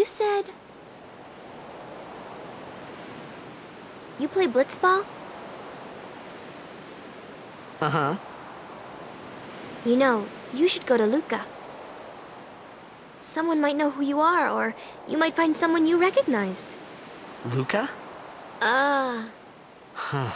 said... You play blitzball? Uh-huh. You know, you should go to Luca. Someone might know who you are, or you might find someone you recognize. Luca? Ah. Huh.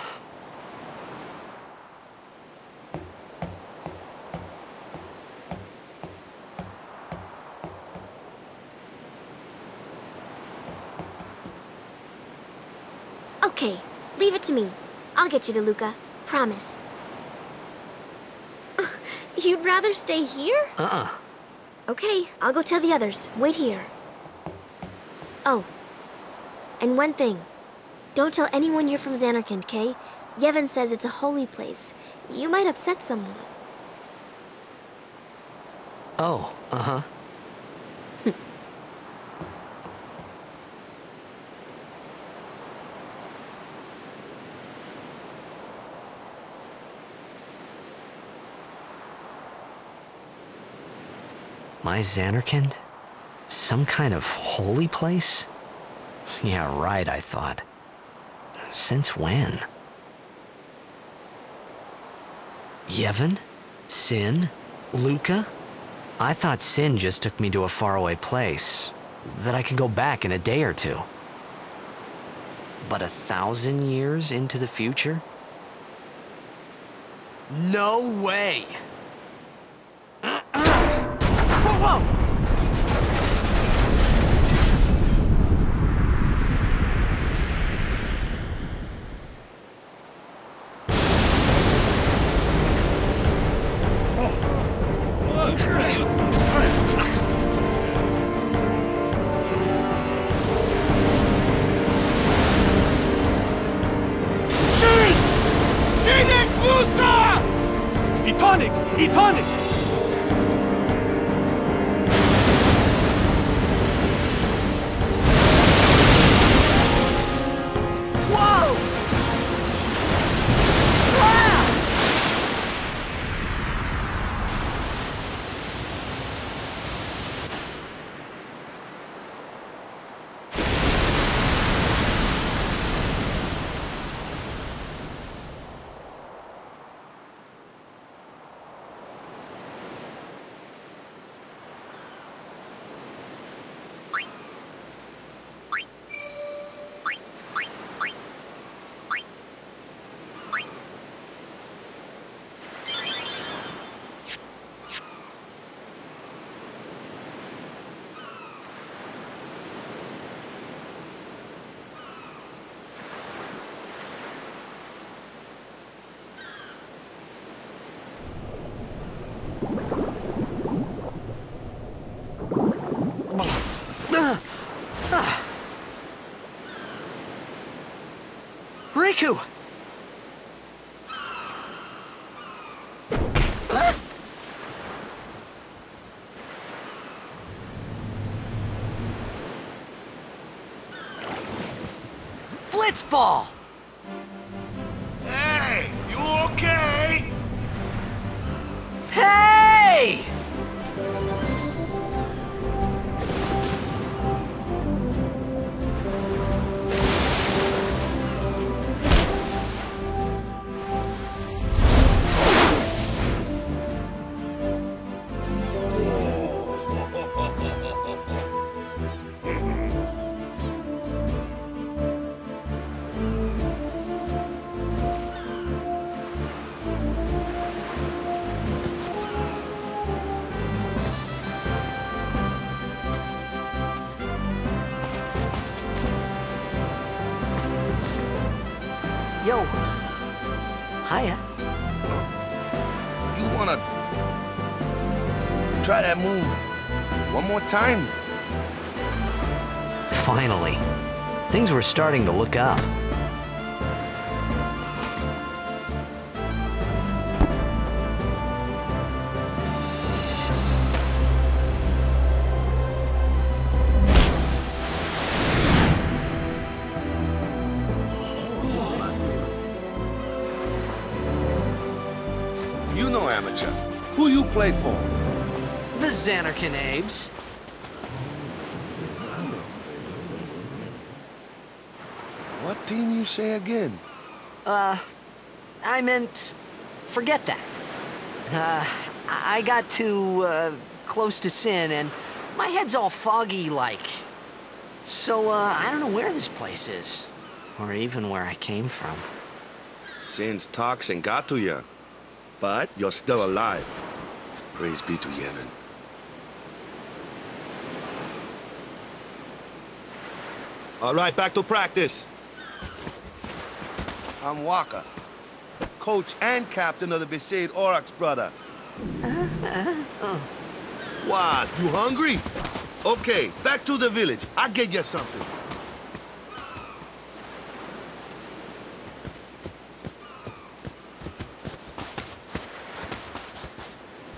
Okay, leave it to me. I'll get you to Luca. Promise. You'd rather stay here? Uh-uh. Okay, I'll go tell the others. Wait here. Oh. And one thing. Don't tell anyone you're from Xanarkand, okay? Yevon says it's a holy place. You might upset someone. Oh, uh-huh. My Xanarkand? Some kind of holy place? Yeah, right, I thought. Since when? Yevon? Sin? Luca? I thought Sin just took me to a faraway place, that I could go back in a day or two. But 1,000 years into the future? No way! Whoa! Etonic! Whoa! Wow! Riku! Blitzball! Hey, you okay? Hey! Yo. Hiya. You wanna try that move one more time? Finally. Things were starting to look up. You know amateur. Who you play for? The Xanarkand Abes. What team you say again? I meant, forget that. I got too, close to Sin, and my head's all foggy like. So, I don't know where this place is. Or even where I came from. Sin's toxin got to you. But you're still alive. Praise be to Yevon. All right, back to practice. I'm Waka, coach and captain of the Besaid Aurochs, brother. What, you hungry? Okay, back to the village. I'll get you something.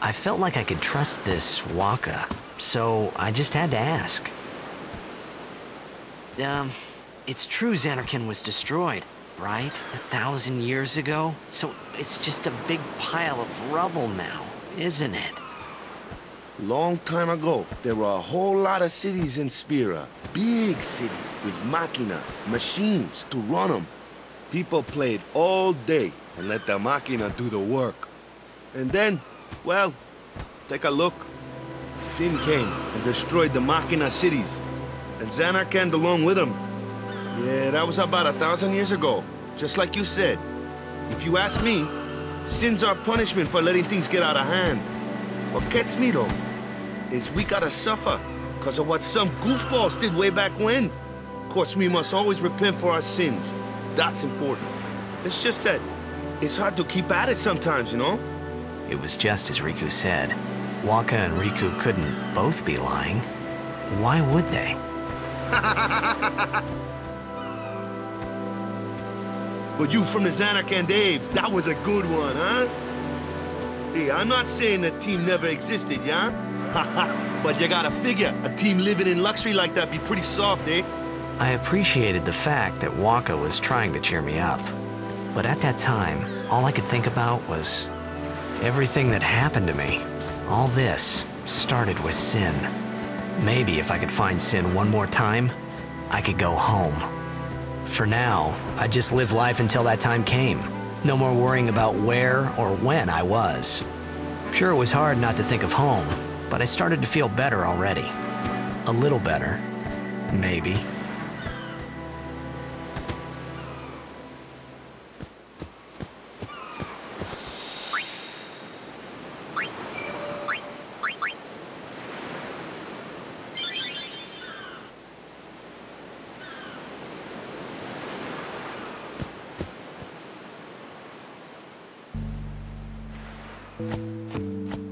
I felt like I could trust this Waka, so I just had to ask. It's true Zanarkand was destroyed, right? 1,000 years ago? So it's just a big pile of rubble now, isn't it? Long time ago, there were a whole lot of cities in Spira. Big cities with machina, machines to run them. People played all day and let the machina do the work. And then, well, take a look. Sin came and destroyed the machina cities. And Zanarkand along with him. Yeah, that was about 1,000 years ago. Just like you said. If you ask me, Sin's our punishment for letting things get out of hand. What gets me, though, is we gotta suffer because of what some goofballs did way back when. Of course, we must always repent for our sins. That's important. It's just that it's hard to keep at it sometimes, you know? It was just as Riku said. Waka and Riku couldn't both be lying. Why would they? But you from the Zanarkand Apes, that was a good one, huh? Hey, I'm not saying that team never existed, yeah? But you gotta figure, a team living in luxury like that be pretty soft, eh? I appreciated the fact that Waka was trying to cheer me up. But at that time, all I could think about was everything that happened to me. All this started with Sin. Maybe if I could find Sin one more time, I could go home. For now, I just live life until that time came. No more worrying about where or when I was. Sure, it was hard not to think of home, but I started to feel better already. A little better, maybe.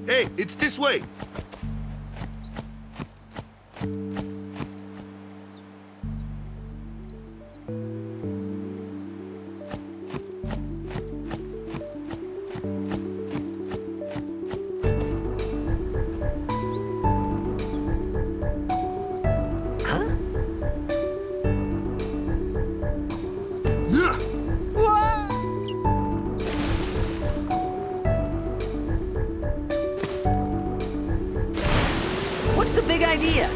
Hey, it's this way. What's the big idea?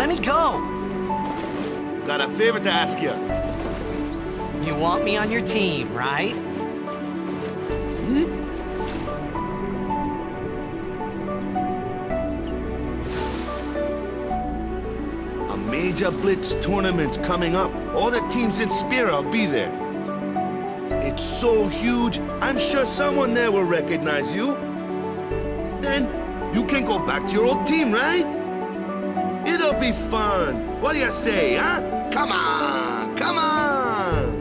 Let me go! Got a favor to ask you. You want me on your team, right? A major Blitz tournament's coming up. All the teams in Spira will be there. It's so huge, I'm sure someone there will recognize you. Then you can go back to your old team, right? It'll be fun. What do you say, huh? Come on, come on!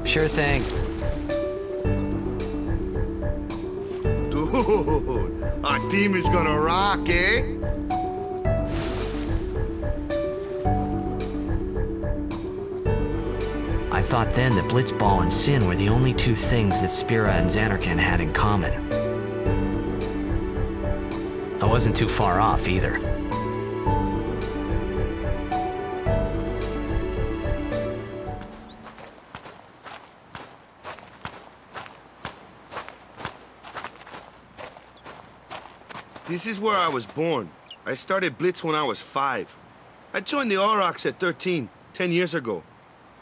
Sure thing. Dude, our team is gonna rock, eh? I thought then that Blitzball and Sin were the only two things that Spira and Xanarkand had in common. I wasn't too far off either. This is where I was born. I started Blitz when I was 5. I joined the Aurochs at 13, 10 years ago.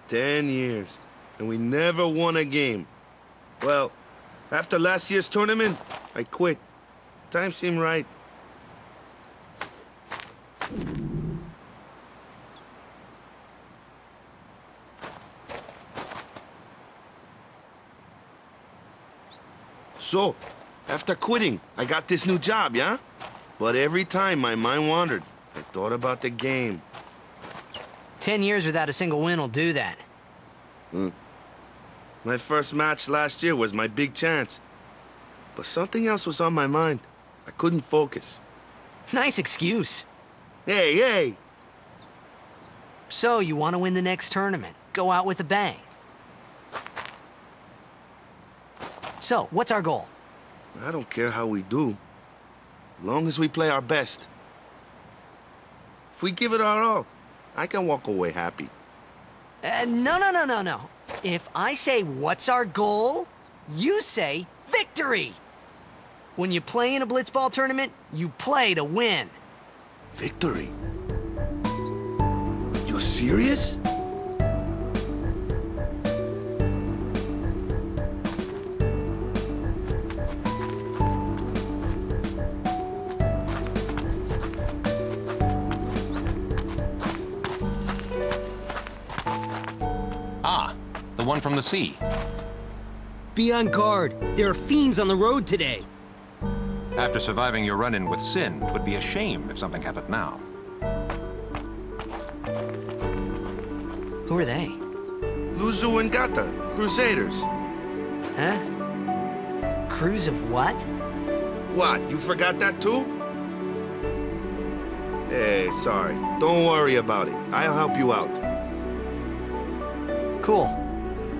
10 years, and we never won a game. Well, after last year's tournament, I quit. Time seemed right. So, after quitting, I got this new job, yeah? But every time my mind wandered, I thought about the game. 10 years without a single win will do that. My first match last year was my big chance. But something else was on my mind. I couldn't focus. Nice excuse. Hey, hey! So, you want to win the next tournament? Go out with a bang. So, what's our goal? I don't care how we do. Long as we play our best. If we give it our all, I can walk away happy. No. If I say, what's our goal? You say, victory! When you play in a Blitzball tournament, you play to win. Victory? You're serious? Ah, the one from the sea. Be on guard. There are fiends on the road today. After surviving your run-in with Sin, it would be a shame if something happened now. Who are they? Luzu and Gata, Crusaders. Huh? Crews of what? What, you forgot that too? Hey, sorry. Don't worry about it. I'll help you out. Cool.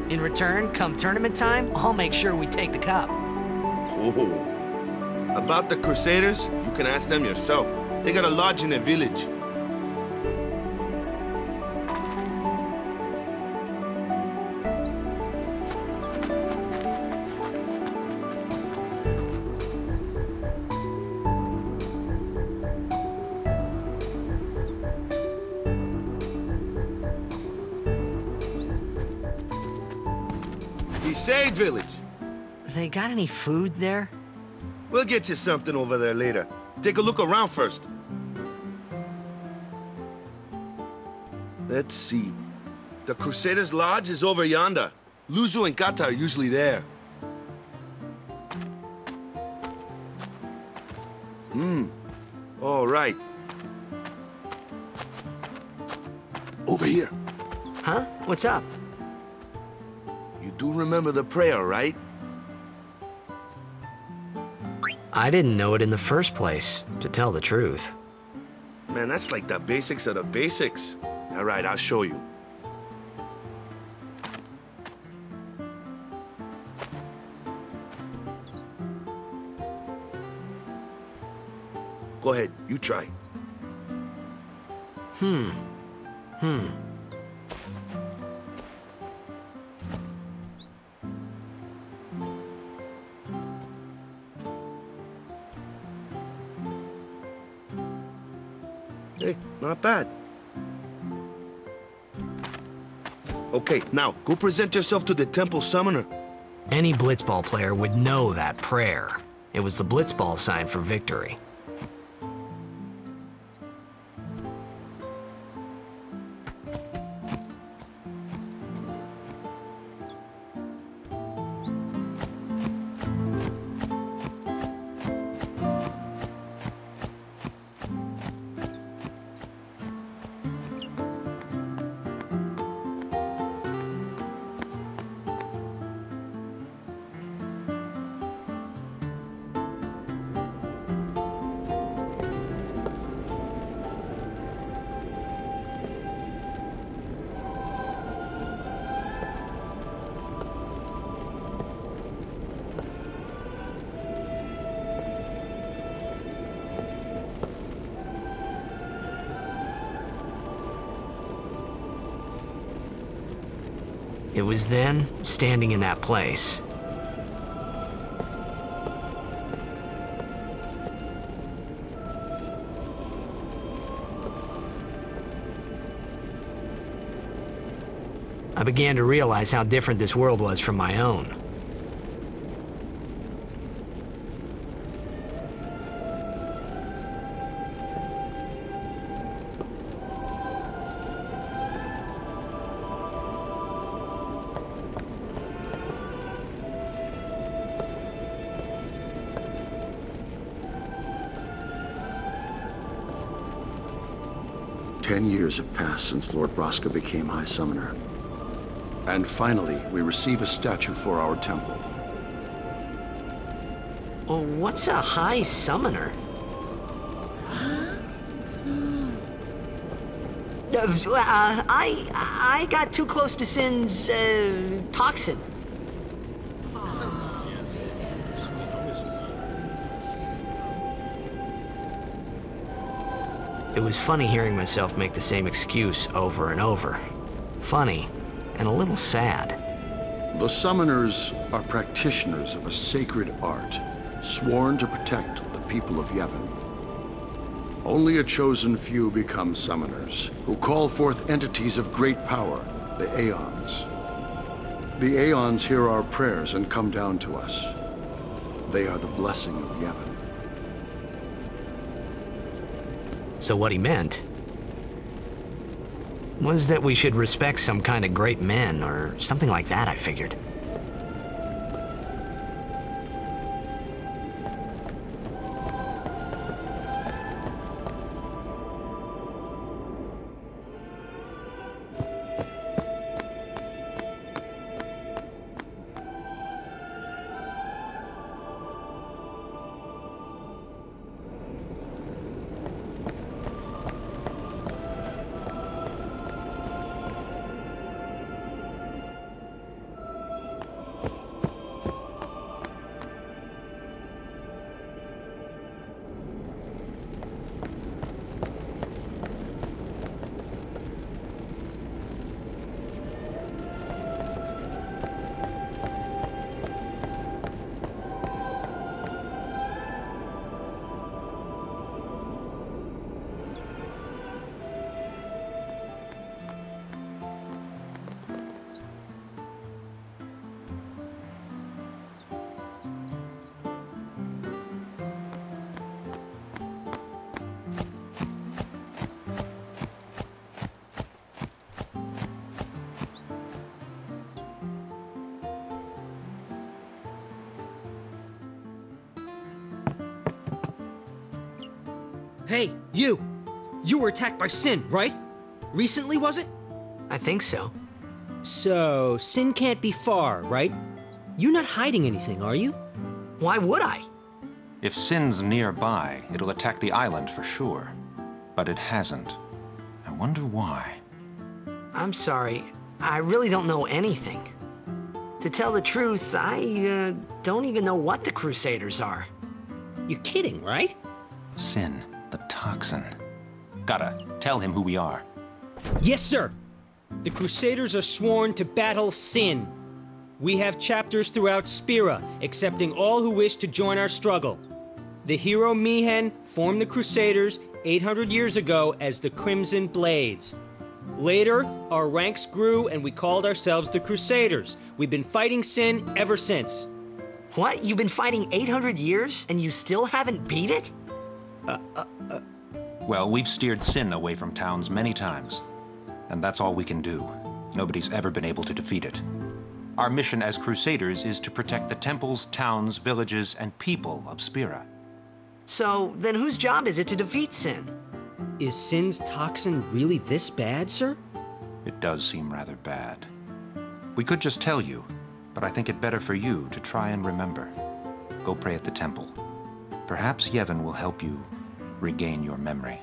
In return, come tournament time, I'll make sure we take the cup. Cool. About the Crusaders, you can ask them yourself. They got a lodge in a village. Besaid village. They got any food there? We'll get you something over there later. Take a look around first. Let's see. The Crusaders' Lodge is over yonder. Luzu and Gata are usually there. All right. Over here. Huh? What's up? You do remember the prayer, right? I didn't know it in the first place, to tell the truth. Man, that's like the basics of the basics. All right, I'll show you. Go ahead, you try. Hey, not bad. Okay, now, go present yourself to the temple summoner. Any blitzball player would know that prayer. It was the blitzball sign for victory. It was then, standing in that place, I began to realize how different this world was from my own. Ten years have passed since Lord Braska became High Summoner. And finally, we receive a statue for our temple. Oh, what's a High Summoner? I got too close to Sin's, toxin. It was funny hearing myself make the same excuse over and over. Funny, and a little sad. The Summoners are practitioners of a sacred art, sworn to protect the people of Yevon. Only a chosen few become Summoners, who call forth entities of great power, the Aeons. The Aeons hear our prayers and come down to us. They are the blessing of Yevon. So what he meant was that we should respect some kind of great men, or something like that, I figured. Hey, you! You were attacked by Sin, right? Recently, was it? I think so. So, Sin can't be far, right? You're not hiding anything, are you? Why would I? If Sin's nearby, it'll attack the island for sure. But it hasn't. I wonder why. I'm sorry. I really don't know anything. To tell the truth, I don't even know what the Crusaders are. You're kidding, right? Sin, the toxin. Gotta tell him who we are. Yes, sir! The Crusaders are sworn to battle Sin. We have chapters throughout Spira, accepting all who wish to join our struggle. The hero Mihen formed the Crusaders 800 years ago as the Crimson Blades. Later, our ranks grew and we called ourselves the Crusaders. We've been fighting Sin ever since. What? You've been fighting 800 years and you still haven't beat it? Well, we've steered Sin away from towns many times, and that's all we can do. Nobody's ever been able to defeat it. Our mission as Crusaders is to protect the temples, towns, villages, and people of Spira. So, then whose job is it to defeat Sin? Is Sin's toxin really this bad, sir? It does seem rather bad. We could just tell you, but I think it better for you to try and remember. Go pray at the temple. Perhaps Yevon will help you regain your memory.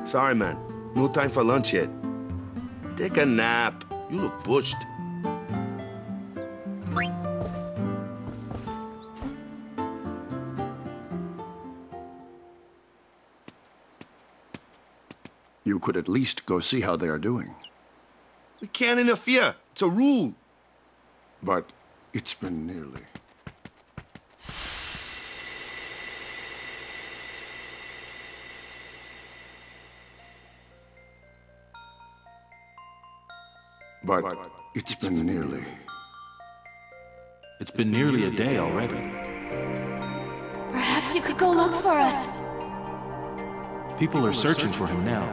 Sorry, man. No time for lunch yet. Take a nap. You look pushed. You could at least go see how they are doing. We can't interfere. It's a rule. But it's been nearly. But it's been nearly. It's been nearly a day already. Perhaps you could go look for us. People are searching for him now.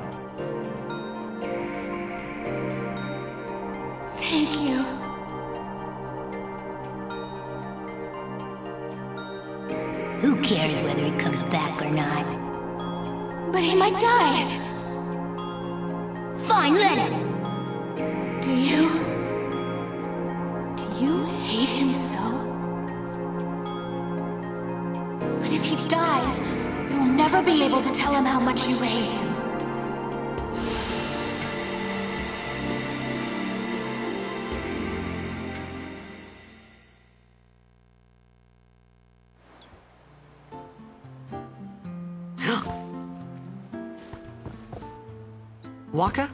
Thank you. Who cares whether he comes back or not? But he might die. Fine, let him. Do you hate him so? But if he dies, you'll never be able to tell him how much you hate him. Waka?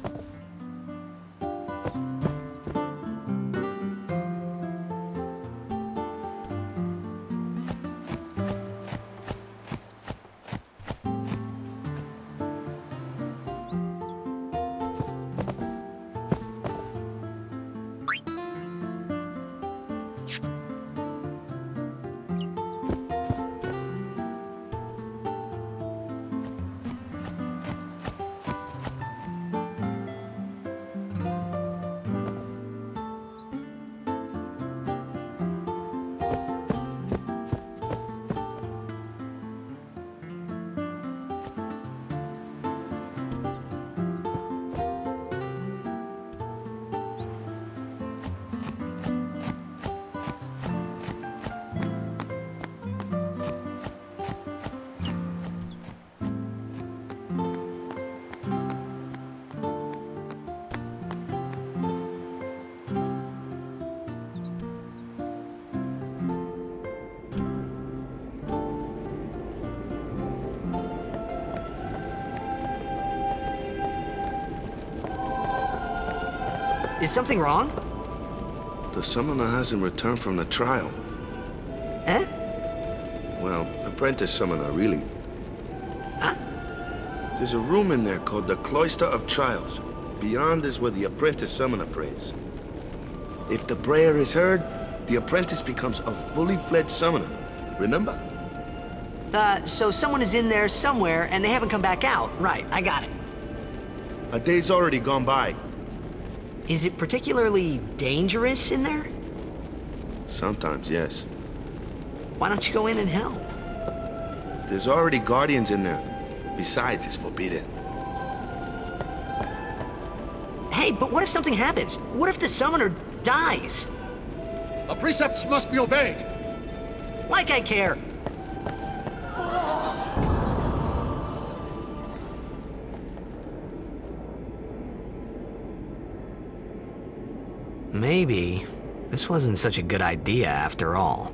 Is something wrong? The summoner hasn't returned from the trial. Eh? Well, apprentice summoner, really. Huh? There's a room in there called the Cloister of Trials. Beyond is where the apprentice summoner prays. If the prayer is heard, the apprentice becomes a fully fledged summoner. Remember? So someone is in there somewhere and they haven't come back out. Right, I got it. A day's already gone by. Is it particularly dangerous in there? Sometimes, yes. Why don't you go in and help? There's already guardians in there. Besides, it's forbidden. Hey, but what if something happens? What if the summoner dies? The precepts must be obeyed. Like I care. Maybe this wasn't such a good idea after all.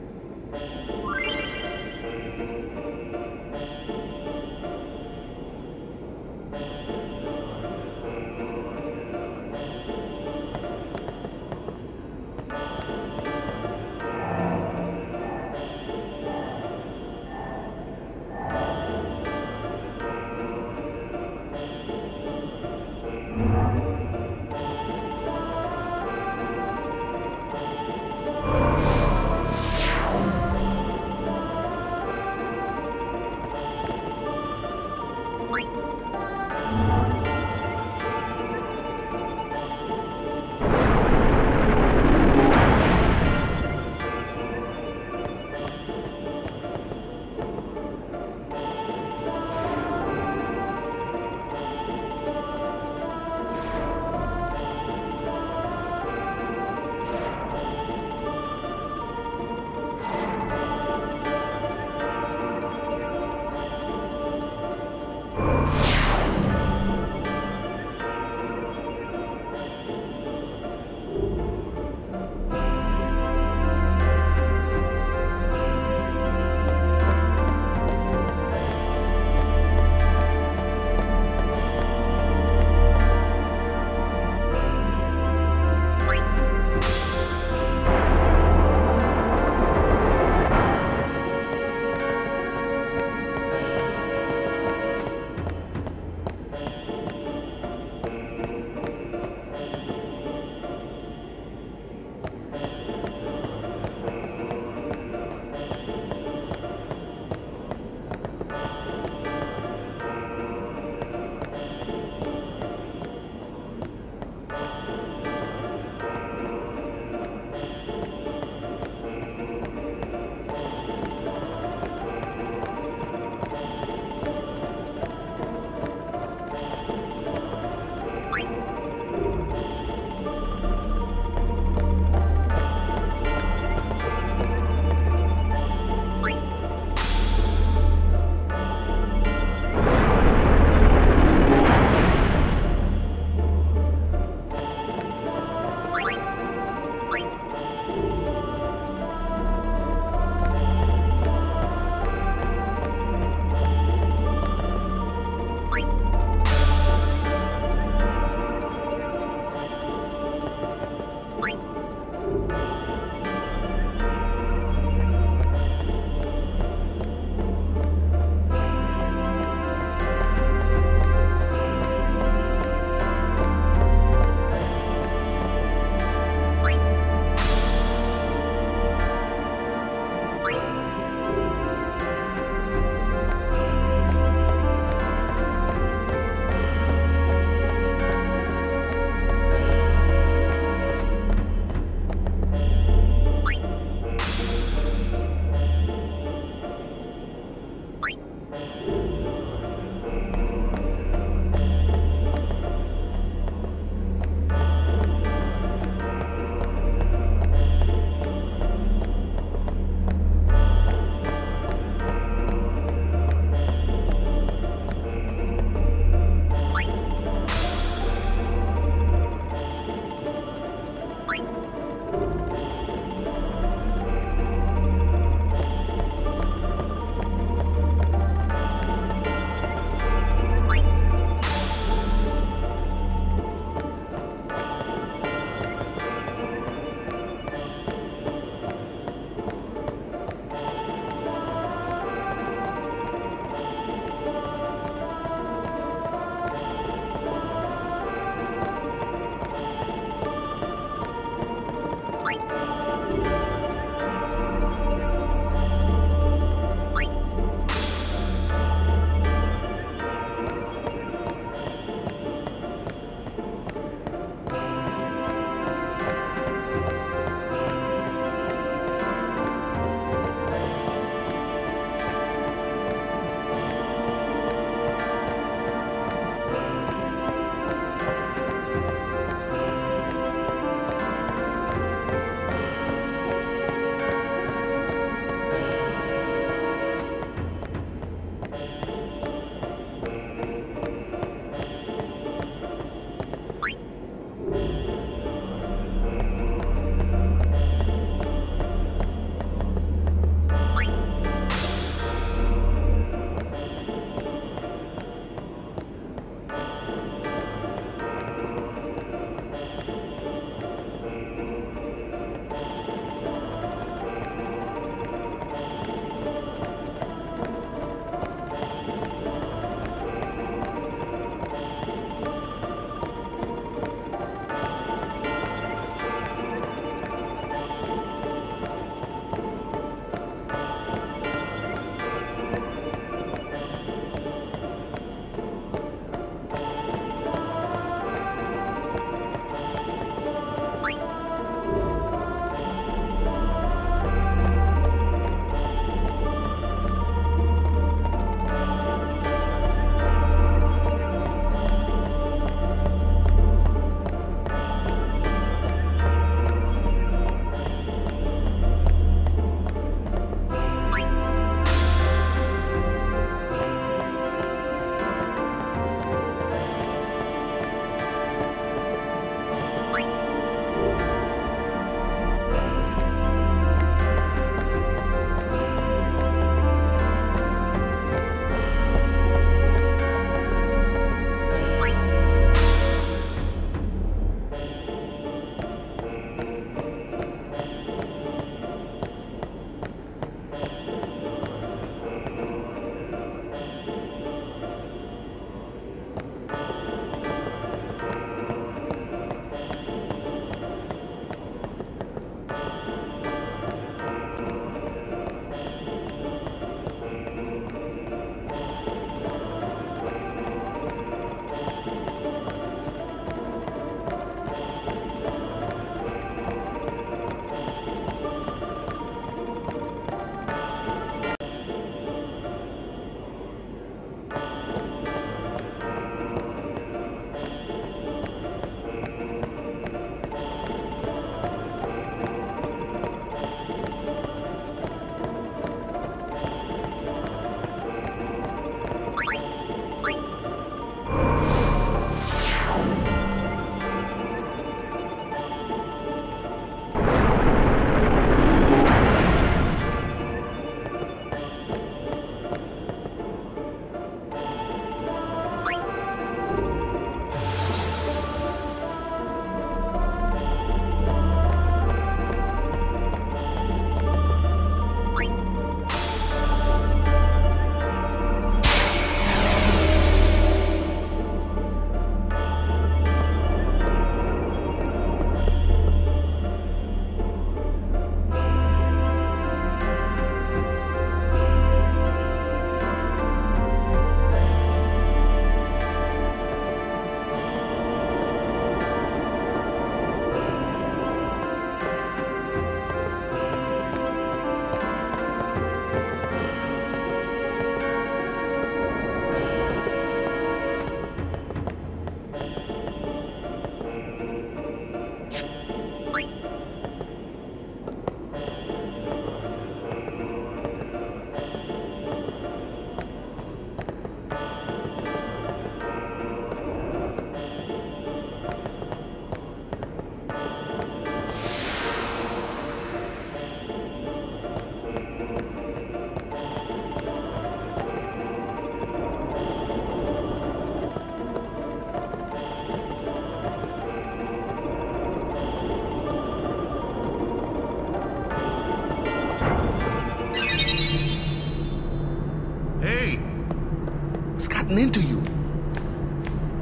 gotten into you.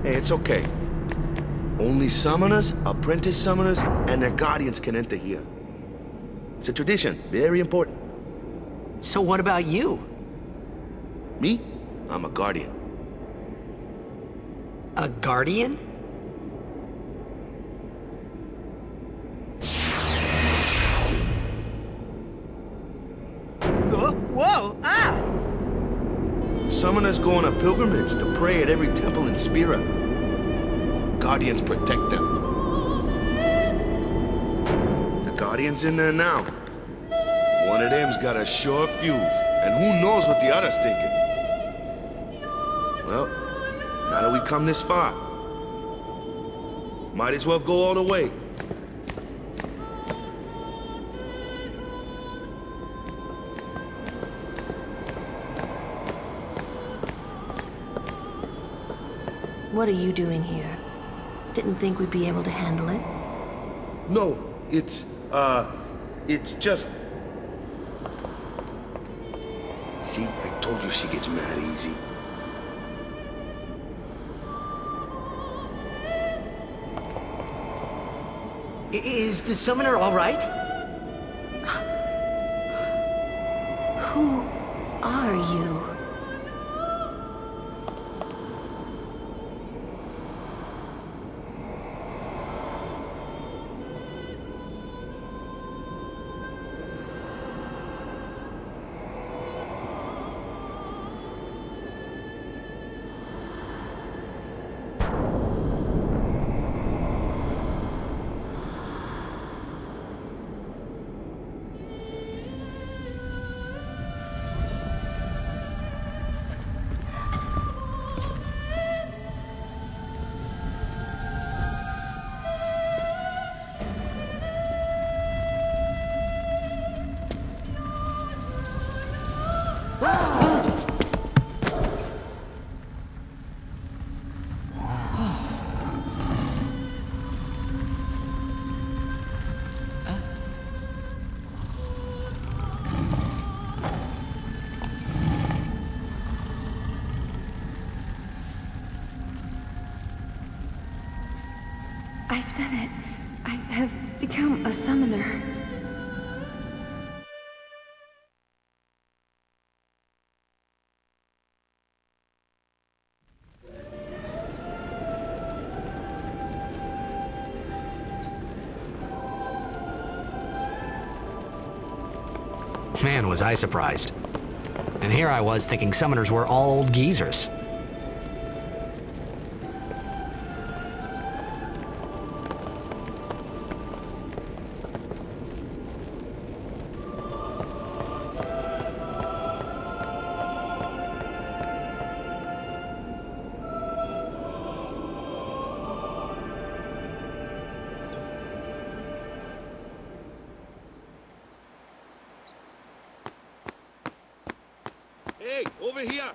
Hey, it's okay. Only summoners, apprentice summoners, and their guardians can enter here. It's a tradition, very important. So what about you? Me? I'm a guardian. A guardian? Whoa! Ah! Summoners go on a pilgrimage to pray at every temple in Spira. Guardians protect them. The Guardian's in there now. One of them's got a sure fuse, and who knows what the other's thinking. Well, now that we come this far, might as well go all the way. What are you doing here? Didn't think we'd be able to handle it? No, it's just... See, I told you she gets mad easy. Is the summoner all right? Who are you? I've done it. I have become a summoner. Man, was I surprised. And here I was thinking summoners were all old geezers. Hey, over here!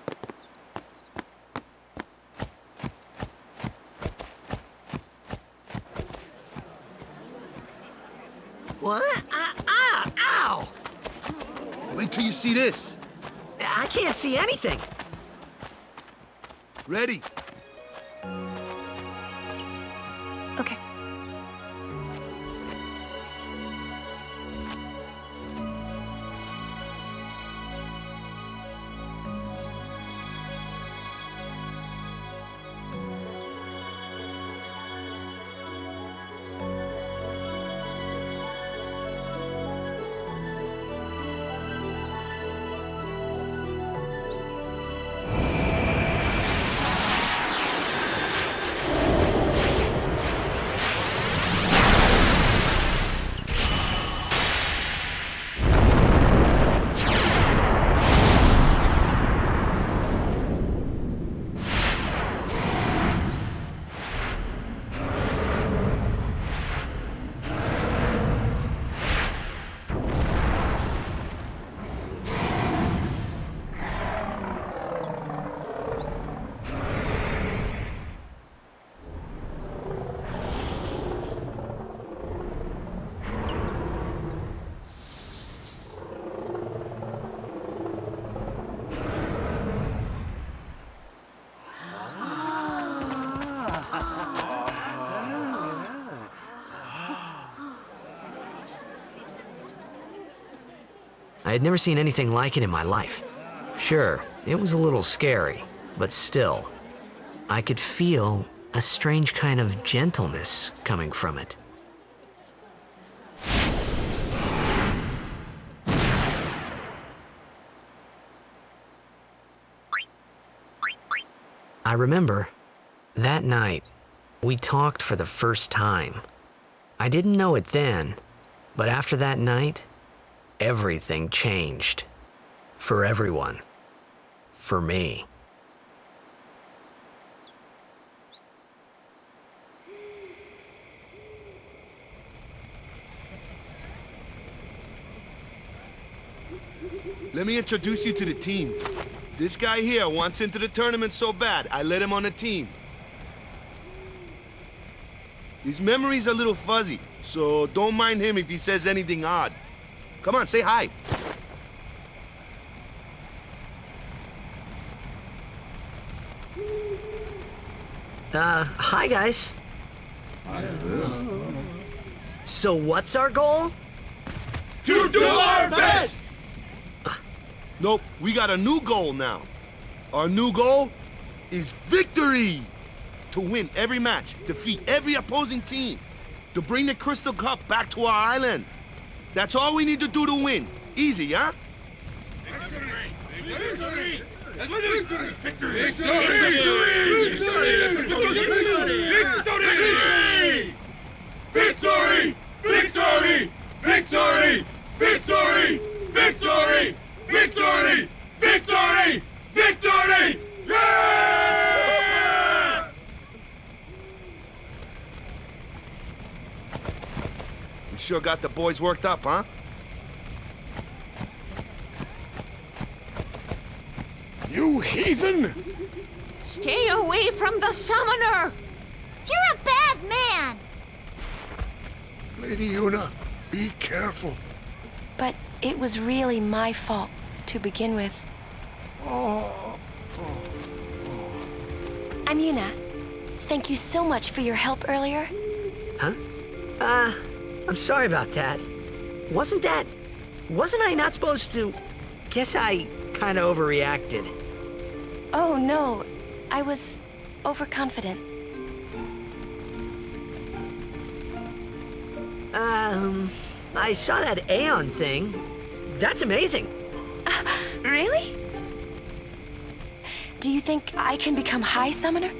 What? Ow! Wait till you see this. I can't see anything. Ready? Okay. I had never seen anything like it in my life. Sure, it was a little scary, but still, I could feel a strange kind of gentleness coming from it. I remember, that night, we talked for the first time. I didn't know it then, but after that night, everything changed. For everyone. For me. Let me introduce you to the team. This guy here wants into the tournament so bad, I let him on the team. His memory's a little fuzzy, so don't mind him if he says anything odd. Come on, say hi. Hi guys. So what's our goal? To do our best! Nope, we got a new goal now. Our new goal is victory! To win every match, defeat every opposing team, to bring the Crystal Cup back to our island. That's all we need to do to win. Easy, huh? Victory! Victory! Victory! Victory! Victory! Victory! Victory! Victory! Victory! Victory! Victory! Victory! Yeah! You sure got the boys worked up, huh? You heathen! Stay away from the summoner! You're a bad man! Lady Una, be careful. But it was really my fault to begin with. I'm Una. Thank you so much for your help earlier. Huh? I'm sorry about that. Wasn't I not supposed to? Guess I kinda overreacted. Oh no, I was overconfident. I saw that Aeon thing. That's amazing. Really? Do you think I can become High Summoner?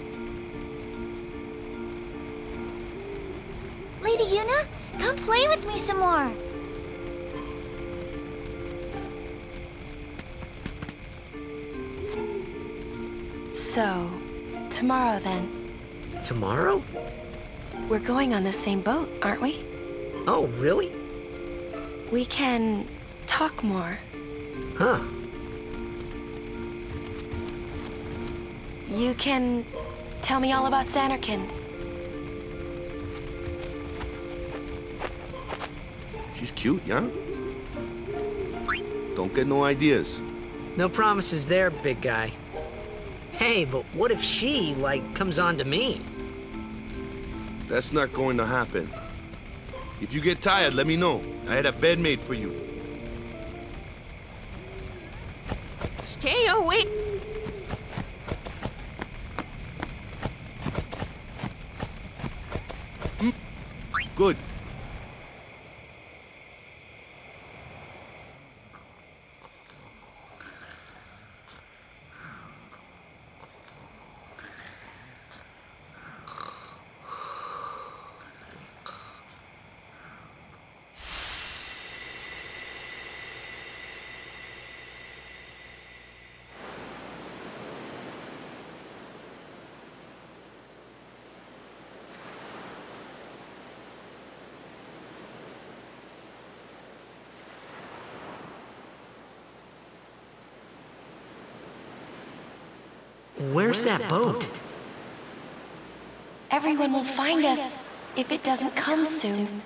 Lady Una, come play with me some more. So, tomorrow then. Tomorrow? We're going on the same boat, aren't we? Oh, really? We can talk more. Huh. You can tell me all about Zanarkand. She's cute, yeah? Don't get no ideas. No promises there, big guy. Hey, but what if she, comes on to me? That's not going to happen. If you get tired, let me know. I had a bed made for you. Stay away! Good. Where's that boat? Everyone will find us if it doesn't come soon.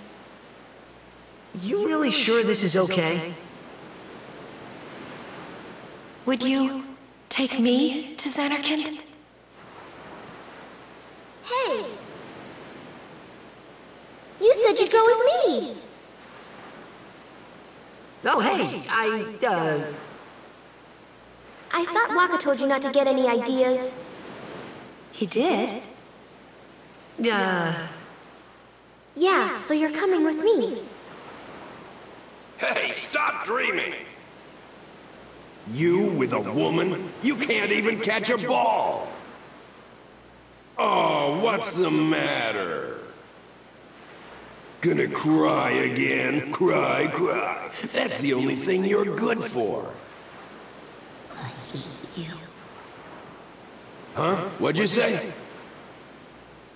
You really sure this is okay? Would you take me to Zanarkand? Hey! You said you'd go with me! Oh, hey, I thought Waka told you not to get any ideas. He did? Yeah, so you're coming with me. Hey, stop dreaming! You with a woman? You can't even catch a ball! Oh, what's the matter? Gonna cry again? Cry, cry. That's the only thing you're good for. I hate you. Huh? What'd you say?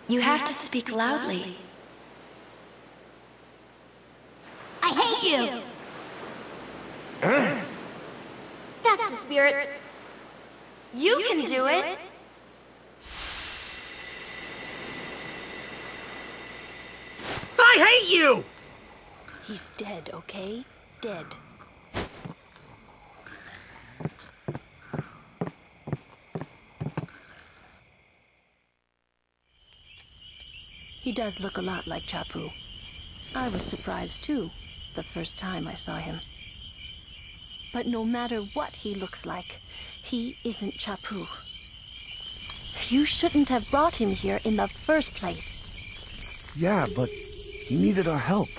You have to speak loudly. I hate you! Huh? That's the spirit. You can do it! I hate you! He's dead, okay? Dead. He does look a lot like Chapu. I was surprised too, the first time I saw him. But no matter what he looks like, he isn't Chapu. You shouldn't have brought him here in the first place. Yeah, but he needed our help.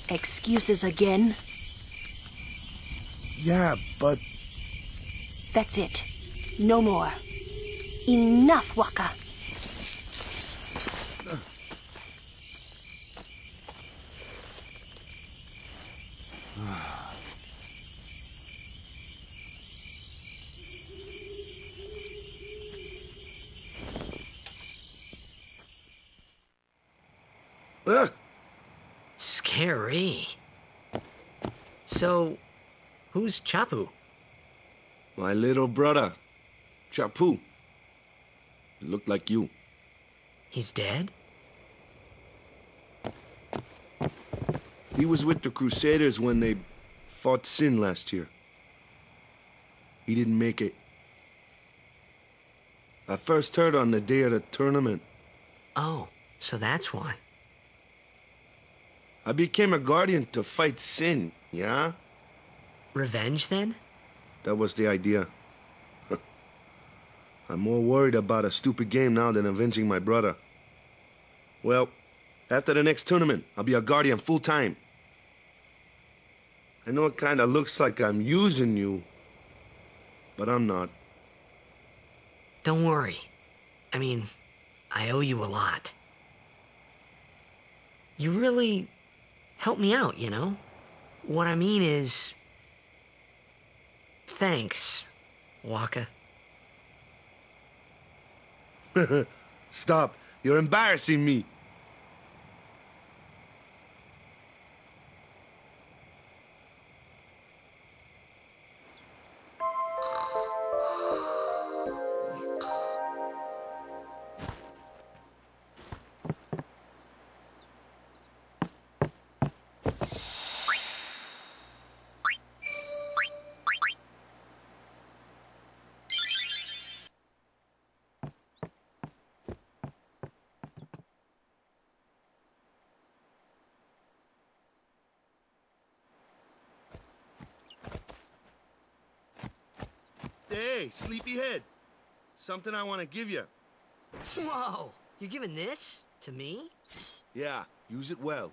Excuses again? Yeah, but... That's it. No more. Enough, Waka. Scary. So, who's Chapu? My little brother, Chapu. He looked like you. He's dead? He was with the Crusaders when they fought Sin last year. He didn't make it. I first heard on the day of the tournament. Oh, so that's why. I became a guardian to fight Sin, yeah? Revenge, then? That was the idea. I'm more worried about a stupid game now than avenging my brother. Well, after the next tournament, I'll be a guardian full-time. I know it kinda looks like I'm using you, but I'm not. Don't worry. I mean, I owe you a lot. You really helped me out, you know? What I mean is... Thanks, Waka. Stop. You're embarrassing me. Hey, sleepyhead. Something I want to give you. Whoa! You're giving this to me? Yeah, use it well.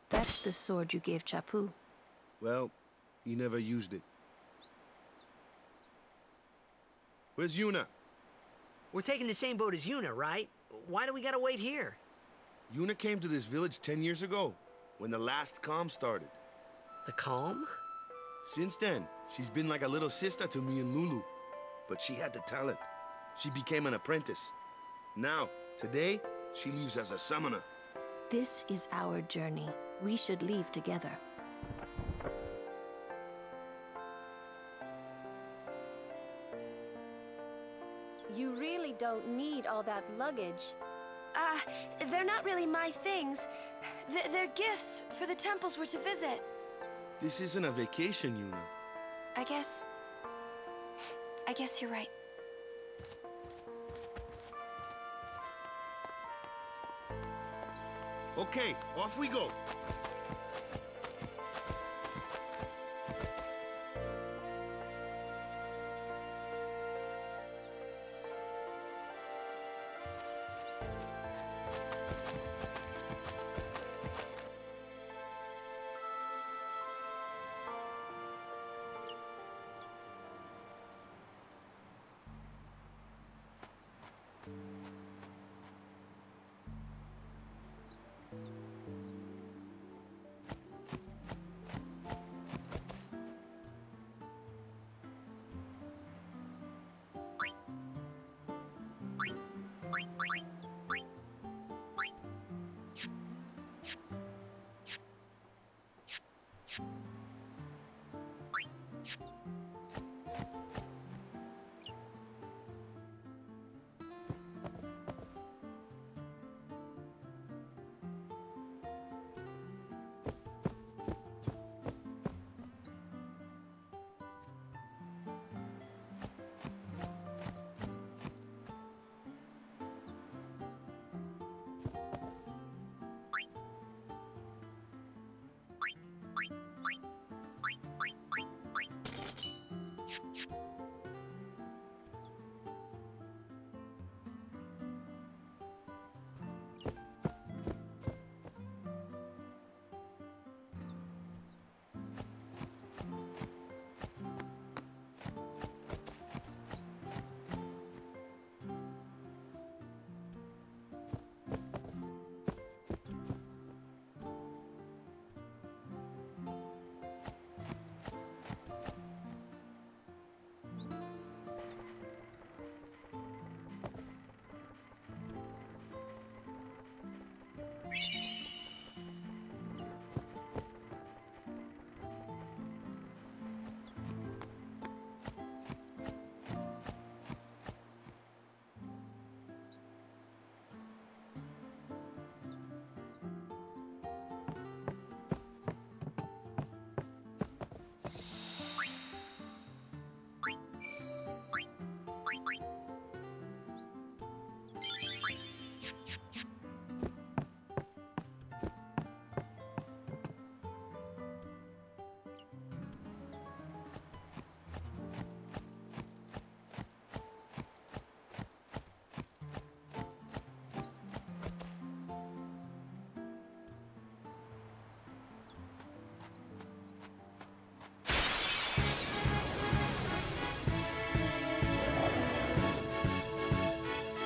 That's the sword you gave Chapu. Well, he never used it. Where's Yuna? We're taking the same boat as Yuna, right? Why do we gotta wait here? Yuna came to this village 10 years ago, when the last calm started. The calm? Since then, she's been like a little sister to me and Lulu. But she had the talent. She became an apprentice. Now, today, she leaves as a summoner. This is our journey. We should leave together. You really don't need all that luggage. They're not really my things. They're gifts for the temples we're to visit. This isn't a vacation, Yuna. I guess you're right. Okay, off we go.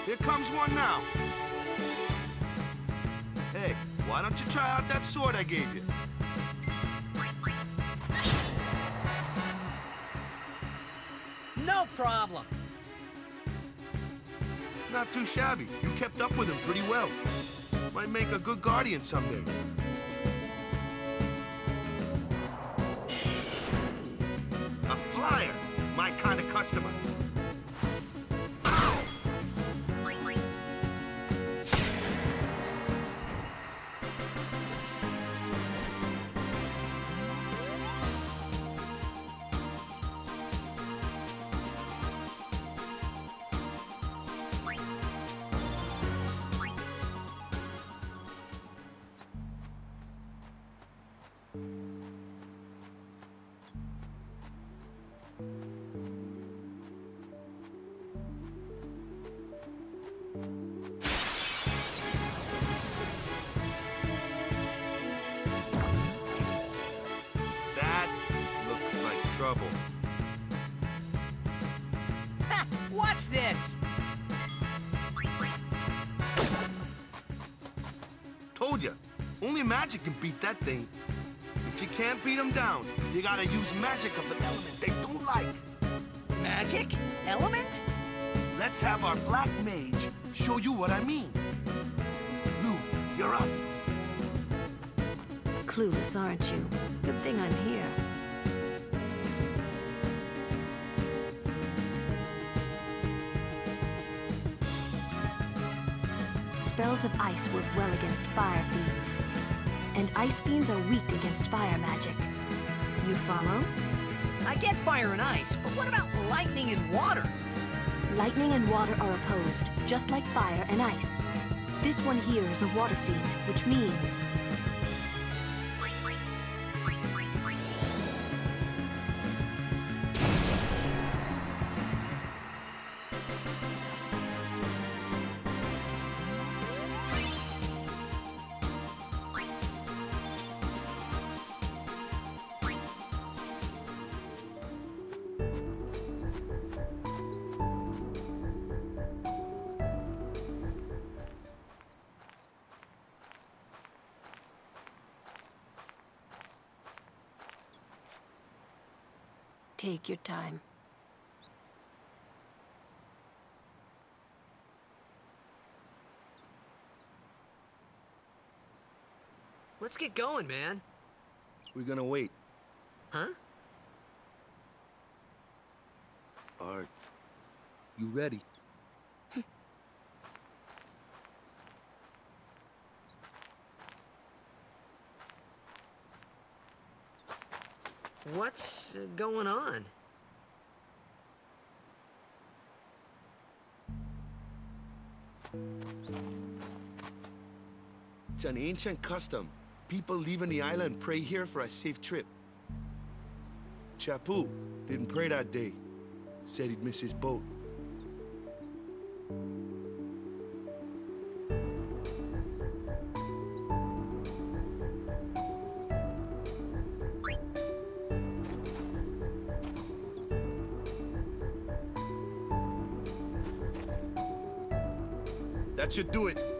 Here comes one now. Hey, why don't you try out that sword I gave you? No problem. Not too shabby. You kept up with him pretty well. Might make a good guardian someday. A flyer. My kind of customer. Trouble. Ha! Watch this! Told ya, only magic can beat that thing. If you can't beat them down, you gotta use magic of an element they don't like. Magic? Element? Let's have our black mage show you what I mean. Lou, you're up. Clueless, aren't you? Good thing I'm here. Spells of ice work well against fire fiends. And ice fiends are weak against fire magic. You follow? I get fire and ice, but what about lightning and water? Lightning and water are opposed, just like fire and ice. This one here is a water fiend, which means... Take your time. Let's get going, man. We're gonna wait. Huh? Are you ready? What's going on? It's an ancient custom. People leaving the island pray here for a safe trip. Chappu didn't pray that day. Said he'd miss his boat. That should do it.